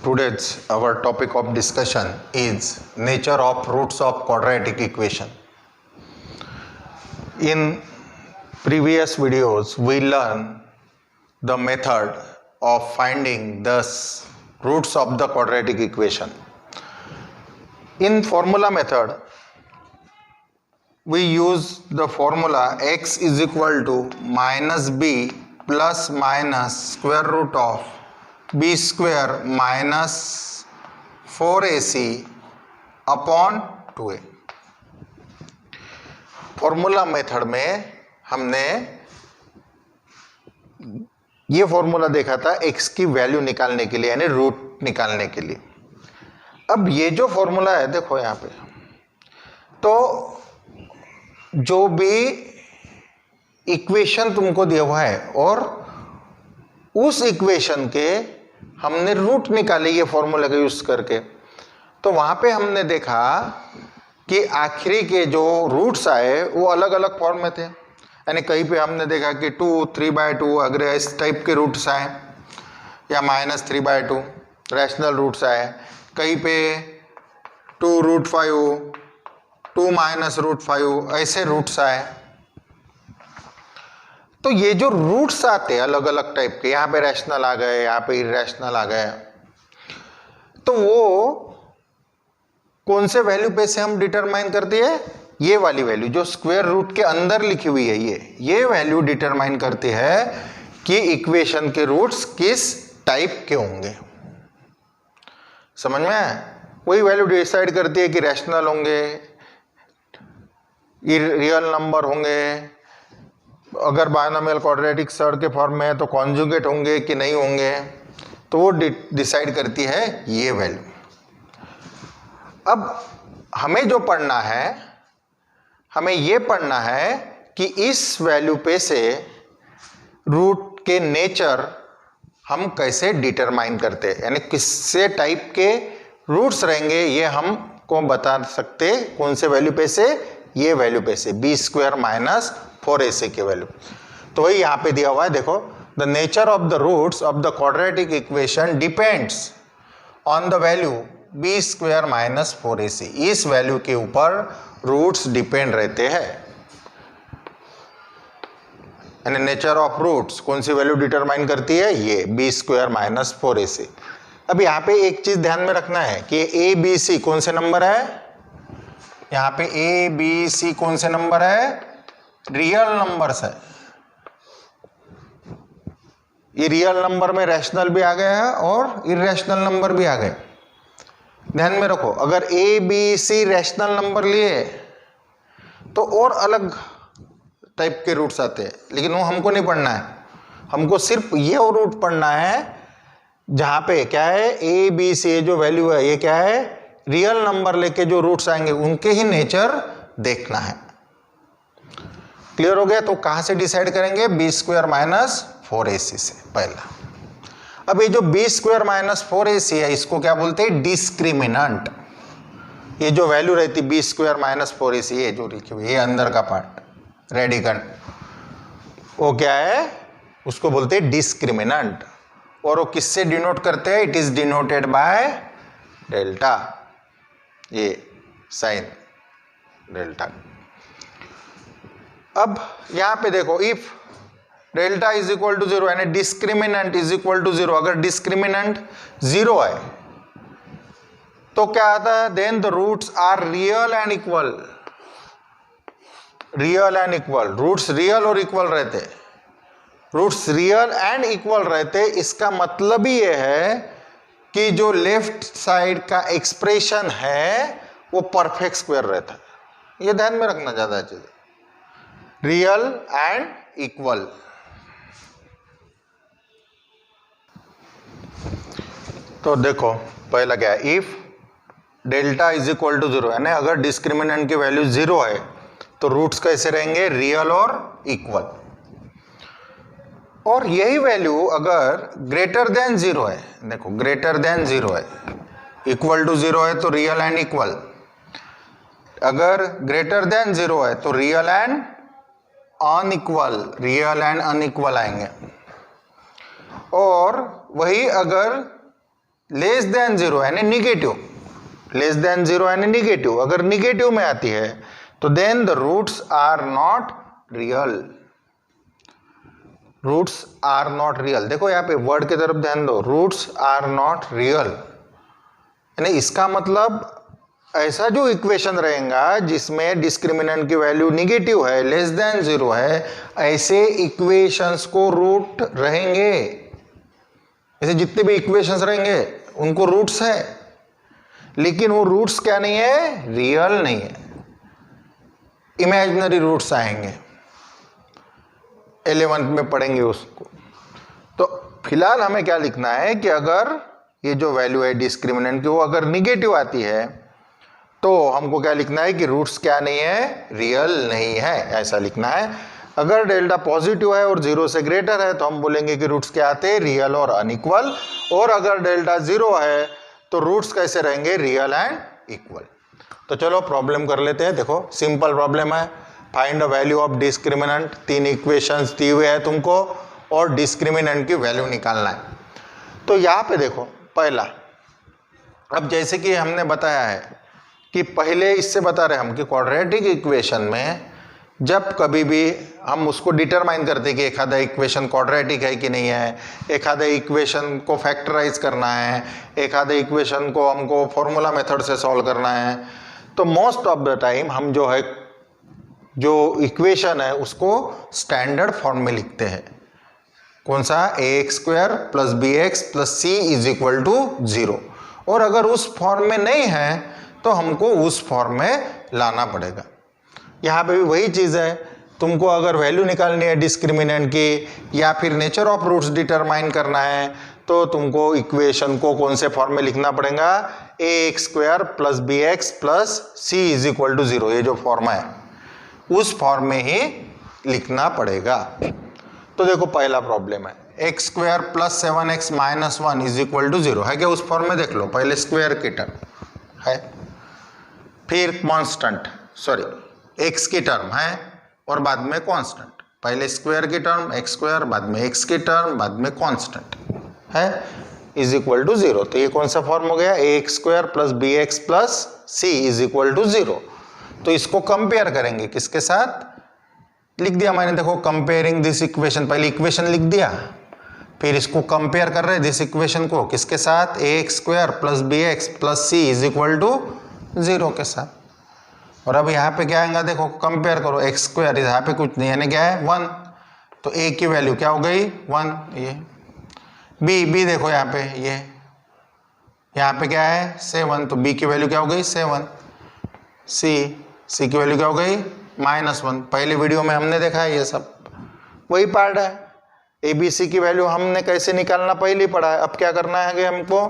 Today's our topic of discussion is nature of roots of quadratic equation. In previous videos we learned the method of finding the roots of the quadratic equation. In formula method we use the formula x is equal to minus b plus minus square root of b square minus 4ac upon 2a. Formula method में हमने ये formula देखा था x की value निकालने के लिए, यानी रूट निकालने के लिए. अब ये जो फॉर्मूला है देखो यहाँ पे, तो जो भी इक्वेशन तुमको दिया हुआ है और उस इक्वेशन के हमने रूट निकाले ये फॉर्मूला का यूज करके, तो वहां पे हमने देखा कि आखिरी के जो रूट्स आए वो अलग अलग फॉर्म में थे. यानी कहीं पे हमने देखा कि 2, 3/2 अगर इस टाइप के रूट्स आए, या -3/2 रैशनल रूट्स आए, कहीं पे 2√5, 2 -√5 ऐसे रूट्स आए. तो ये जो रूट्स आते अलग अलग टाइप के, यहाँ पे रैशनल आ गए, यहाँ पे इरैशनल आ गए, तो वो कौन से वैल्यू पे से हम डिटरमाइन करती है? ये वाली वैल्यू जो स्क्वायर रूट के अंदर लिखी हुई है, ये वैल्यू डिटरमाइन करती है कि इक्वेशन के रूट्स किस टाइप के होंगे. समझ में आया? वही वैल्यू डिसाइड करती है कि रैशनल होंगे, रियल नंबर होंगे, अगर बायनोमियल क्वाड्रेटिक सर्ड के फॉर्म में है तो कॉन्जुगेट होंगे कि नहीं होंगे, तो वो डिसाइड करती है ये वैल्यू. अब हमें जो पढ़ना है, हमें ये पढ़ना है कि इस वैल्यू पे से रूट के नेचर हम कैसे डिटरमाइन करते हैं, यानी किससे टाइप के रूट्स रहेंगे ये हमको बता सकते कौन से वैल्यू पे से, ये वैल्यू पे से b² माइनस 4ac के वैल्यू. तो वही यहाँ पे दिया हुआ है, देखो, the nature of the roots of the quadratic equation depends on the value b² minus 4ac. इस वैल्यू के ऊपर रूट्स डिपेंड रहते हैं. यानी नेचर ऑफ रूट्स कौन सी वैल्यू डिटरमाइन करती है? ये b² माइनस 4ac. अब यहाँ पे एक चीज ध्यान में रखना है कि a b c कौन से नंबर है? यहाँ पे a b c कौन से नंबर है? रियल नंबर्स है. ये रियल नंबर में रैशनल भी आ गया है और इरैशनल नंबर भी आ गए. ध्यान में रखो, अगर a b c rational number लिए तो और अलग टाइप के रूट्स आते हैं, लेकिन वो हमको नहीं पढ़ना है. हमको सिर्फ ये रूट पढ़ना है जहां पे क्या है, a b c जो वैल्यू है ये क्या है, रियल नंबर लेके जो रूट्स आएंगे उनके ही नेचर देखना है. क्लियर हो गया? तो कहां से डिसाइड करेंगे? b² माइनस 4ac से पहला. अब ये जो b² माइनस 4ac है इसको क्या बोलते हैं? डिस्क्रिमिनेंट. ये जो वैल्यू रहती b² माइनस 4ac, ये जो लिखी हुई है अंदर का पार्ट रेडिकन, वो क्या है? उसको बोलते हैं डिस्क्रिमिनेंट. और वो किससे डिनोट करते हैं? It is denoted by delta. ये साइन डेल्टा. अब यहां पे देखो, if delta is equal to 0 यानी डिस्क्रिमिनेंट इज इक्वल टू 0, अगर डिस्क्रिमिनेंट 0 है तो क्या आता है? Then the roots are real and equal. Real and equal, roots real और इक्वल रहते. रूट्स रियल एंड इक्वल रहते, इसका मतलब ही ये है कि जो लेफ्ट साइड का एक्सप्रेशन है वो परफेक्ट स्क्वायर रहता है. ये ध्यान में रखना ज्यादा चीज, रियल एंड इक्वल. तो देखो पहला क्या है, if delta is equal to 0 यानी अगर डिस्क्रिमिनेंट की वैल्यू 0 है तो रूट्स कैसे रहेंगे? रियल और इक्वल. और यही वैल्यू अगर ग्रेटर देन 0 है, देखो ग्रेटर देन 0 है, इक्वल टू 0 है तो रियल एंड इक्वल. अगर ग्रेटर देन 0 है तो real and unequal, real and unequal आएंगे. और वही अगर लेस देन जीरो यानी निगेटिव, लेस देन जीरो यानी निगेटिव, अगर निगेटिव में आती है तो then the roots are not real, roots are not real. देखो यहाँ पे वर्ड की तरफ ध्यान दो, रूट्स आर नॉट रियल, यानी इसका मतलब ऐसा जो इक्वेशन रहेगा जिसमें डिस्क्रिमिनेंट की वैल्यू निगेटिव है, लेस देन जीरो है, ऐसे इक्वेशंस को रूट रहेंगे, ऐसे जितने भी इक्वेशंस रहेंगे उनको रूट्स है, लेकिन वो रूट्स क्या नहीं है, रियल नहीं है, इमेजिनरी रूट्स आएंगे, 11th में पढ़ेंगे उसको। तो फिलहाल हमें क्या लिखना है कि अगर ये जो वैल्यू है डिस्क्रिमिनेंट की वो अगर निगेटिव आती है तो हमको क्या लिखना है कि रूट्स क्या नहीं है, रियल नहीं है, ऐसा लिखना है। अगर डेल्टा पॉजिटिव है और जीरो से ग्रेटर है तो हम बोलेंगे कि रूट्स क्या आते हैं, रियल और अनइक्वल, और अगर डेल्टा जीरो है तो रूट्स कैसे रहेंगे, रियल एंड इक्वल। तो चलो प्रॉब्लम कर लेते हैं। देखो सिंपल प्रॉब्लम है, find the value of discriminant, 3 equations दी हुए है तुमको और डिस्क्रिमिनेंट की वैल्यू निकालना है। तो यहाँ पे देखो पहला, अब जैसे कि हमने बताया है कि पहले इससे बता रहे हम कि क्वाड्रेटिक इक्वेशन में जब कभी भी हम उसको डिटरमाइन करते हैं कि एक आधा इक्वेशन क्वाड्रेटिक है कि नहीं है, एक आधे इक्वेशन को फैक्टराइज करना है, एक आधे इक्वेशन को हमको फॉर्मूला मेथड से सॉल्व करना है, तो मोस्ट ऑफ द टाइम हम जो है जो इक्वेशन है उसको स्टैंडर्ड फॉर्म में लिखते हैं। कौन सा, ax² + bx + c = 0, और अगर उस फॉर्म में नहीं है तो हमको उस फॉर्म में लाना पड़ेगा। यहाँ पे भी वही चीज़ है, तुमको अगर वैल्यू निकालनी है डिस्क्रिमिनेंट की या फिर नेचर ऑफ रूट्स डिटरमाइन करना है तो तुमको इक्वेशन को कौन से फॉर्म में लिखना पड़ेगा, ax² + bx + c = 0, ये जो फॉर्म है उस फॉर्म में ही लिखना पड़ेगा। तो देखो पहला प्रॉब्लम है, x² + 7x - 1 = 0 है क्या, उस फॉर्म में देख लो, पहले स्क्वायर की टर्म है, फिर कांस्टेंट, सॉरी x की टर्म है और बाद में कांस्टेंट, पहले स्क्वायर की टर्म x², बाद में x की टर्म, बाद में कांस्टेंट है, = 0। तो ये कौन सा फॉर्म हो गया, ax² + bx + c = 0। तो इसको कंपेयर करेंगे किसके साथ, लिख दिया मैंने, देखो कंपेयरिंग दिस इक्वेशन, पहले इक्वेशन लिख दिया, फिर इसको कंपेयर कर रहे हैं दिस इक्वेशन को किसके साथ, ax² + bx + c = 0 के साथ। और अब यहाँ पे क्या आएगा, देखो कंपेयर करो, x², यहाँ पे कुछ नहीं यानी क्या है 1, तो a की वैल्यू क्या हो गई 1, ये b देखो यहाँ पे, ये यहाँ पे क्या है 7, तो b की वैल्यू क्या हो गई 7, c की वैल्यू क्या हो गई -1। पहले वीडियो में हमने देखा है, ये सब वही पार्ट है, ABC की वैल्यू हमने कैसे निकालना पहले ही पढ़ा है। अब क्या करना है कि हमको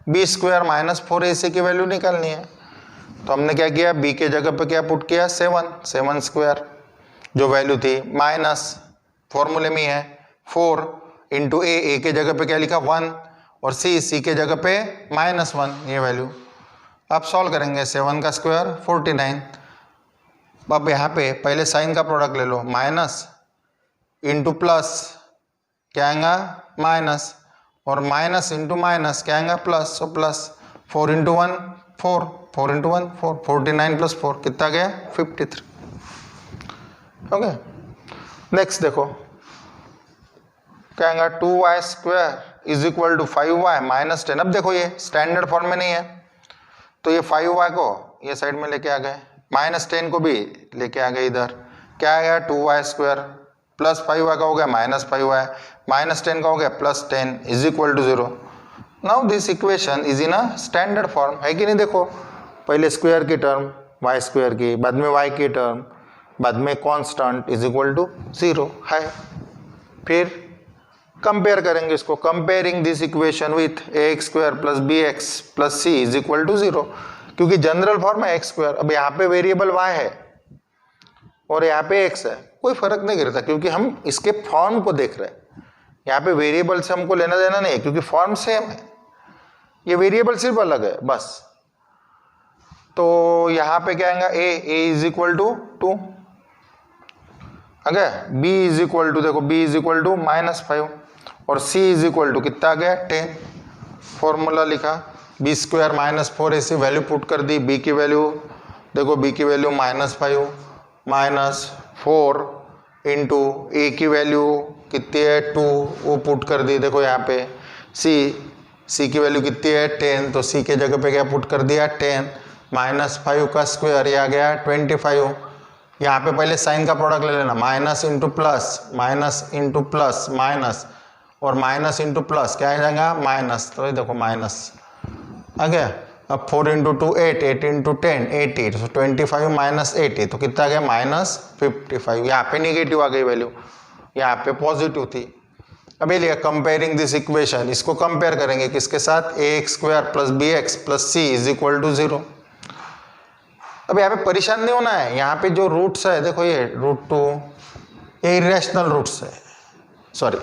b² - 4ac की वैल्यू निकालनी है। तो हमने क्या किया, b के जगह पे क्या पुट किया 7² जो वैल्यू थी, माइनस फॉर्मूले में है 4 × a के जगह पे क्या लिखा 1 और c के जगह पे -1, ये वैल्यू। अब सॉल्व करेंगे, 7 का स्क्वायर 49। अब यहाँ पे पहले साइन का प्रोडक्ट ले लो, माइनस इंटू प्लस क्या आएगा माइनस, और माइनस इंटू माइनस क्या आएगा प्लस, तो प्लस 4 × 1 4, 4 × 1 4, 49 + 4 कितना गया 53। ओके, नेक्स्ट देखो क्या आएगा 2y² = 5y - 10। अब देखो ये स्टैंडर्ड फॉर्म में नहीं है तो ये 5y को ये साइड में लेके आ गए, -10 को भी लेके आ गए इधर, क्या आ गया 2y² + 5y का हो गया -5y, -10 का हो गया +10 = 0। Now this equation is in a standard form, है कि नहीं। देखो पहले स्क्वायर की टर्म y² की, बाद में y की टर्म, बाद में कांस्टेंट = 0 है। फिर कंपेयर करेंगे इसको, comparing this equation with ax² + bx + c = 0, क्योंकि जनरल फॉर्म है x²। अब यहाँ पे वेरिएबल y है और यहाँ पे x है, कोई फर्क नहीं गिरता क्योंकि हम इसके फॉर्म को देख रहे हैं। यहाँ पे वेरिएबल से हमको लेना देना नहीं है क्योंकि फॉर्म सेम है, ये वेरिएबल सिर्फ अलग है बस। तो यहाँ पे क्या आएगा a = 2, अगर b देखो b = -5 और c कितना आ गया 10। फॉर्मूला लिखा, b square minus 4ac value put कर दी, बी की वैल्यू देखो, बी की वैल्यू -5 माइनस 4 इंटू ए की वैल्यू कितनी है 2, वो पुट कर दी। देखो यहाँ पे सी की वैल्यू कितनी है 10, तो सी के जगह पे क्या पुट कर दिया 10 -5 का स्क्वायर, ये आ गया 25। यहाँ पे पहले साइन का प्रोडक्ट ले लेना, माइनस इंटू प्लस माइनस और माइनस इंटू प्लस क्या आ जाएगा माइनस, तो ये देखो माइनस आ गया। अब 4 इंटू 2 8, 8 इंटू 10 80, तो 25 माइनस 80 तो कितना आ गया -55। यहाँ पे निगेटिव आ गई वैल्यू, यहाँ पे पॉजिटिव थी। अब ये लिया कंपेयरिंग दिस इक्वेशन, इसको कंपेयर करेंगे किसके साथ, ax² plus bx plus c is equal to 0। अब यहाँ पे परेशान नहीं होना है, यहाँ पे जो रूट्स है देखो, ये √2 ये इरेशनल रूट्स है, सॉरी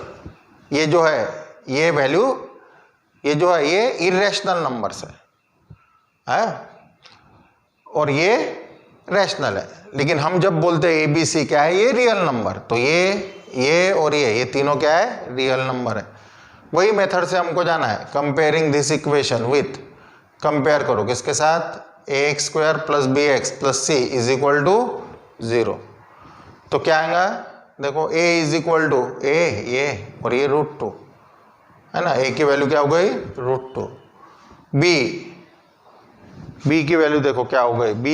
ये जो है ये वैल्यू, ये जो है ये इरेशनल नंबर्स है और ये रैशनल है। लेकिन हम जब बोलते हैं ABC क्या है, ये रियल नंबर, तो ये और ये तीनों क्या है रियल नंबर है। वही मेथड से हमको जाना है, comparing this equation with, compare करो किसके साथ, ax² plus bx plus c is equal to 0। तो क्या आएगा देखो, a इज इक्वल टू ये और ये √2 है ना, a की वैल्यू क्या हो गई √2, b की वैल्यू देखो क्या हो गई, b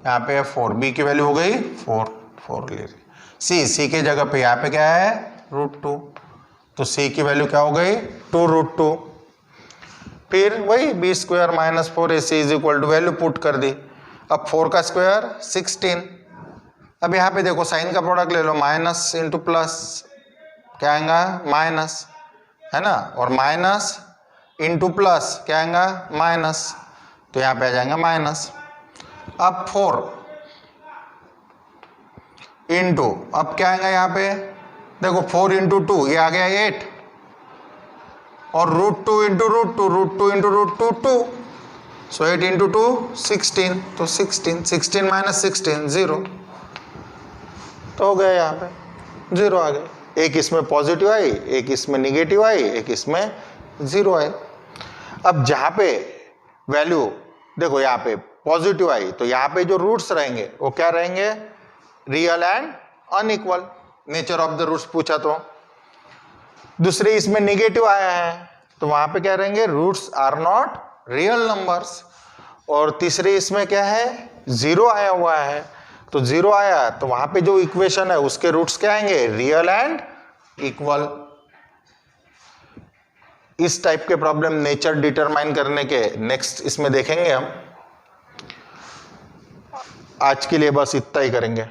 यहाँ पे 4, b की वैल्यू हो गई 4 ले रही, c के जगह पे यहाँ पे क्या है √2, तो c की वैल्यू क्या हो गई 2√2। फिर वही b² minus 4ac is equal to value put कर दी। अब 4 का स्क्वायर 16। अब यहाँ पे देखो साइन का प्रोडक्ट ले लो, माइनस इंटू प्लस क्या आएगा माइनस है ना, और माइनस इंटू प्लस क्या आएगा माइनस, तो यहाँ पे आ जाएगा माइनस। अब 4 इंटू, अब क्या आएगा यहाँ पे देखो 4 इंटू 2 ये आ गया 8 और √2 इंटू √2 इंटू √2 2, सो 8 इंटू 2 16, तो 16 माइनस 16 0, तो हो गया यहाँ पे 0 आ गए। एक इसमें पॉजिटिव आई, एक इसमें निगेटिव आई, एक इसमें 0 आई। अब जहाँ पे वैल्यू देखो यहाँ पे पॉजिटिव आई, तो यहाँ पे जो रूट्स रहेंगे वो क्या रहेंगे, real and unequal, nature of the roots पूछा तो। दूसरे इसमें निगेटिव आया है तो वहां पे क्या रहेंगे, roots are not real numbers. और तीसरे इसमें क्या है 0 आया हुआ है, तो 0 आया तो वहां पे जो इक्वेशन है उसके रूट्स क्या आएंगे, रियल एंड इक्वल। इस टाइप के प्रॉब्लम नेचर डिटरमाइन करने के नेक्स्ट इसमें देखेंगे हम। आज के लिए बस इतना ही करेंगे।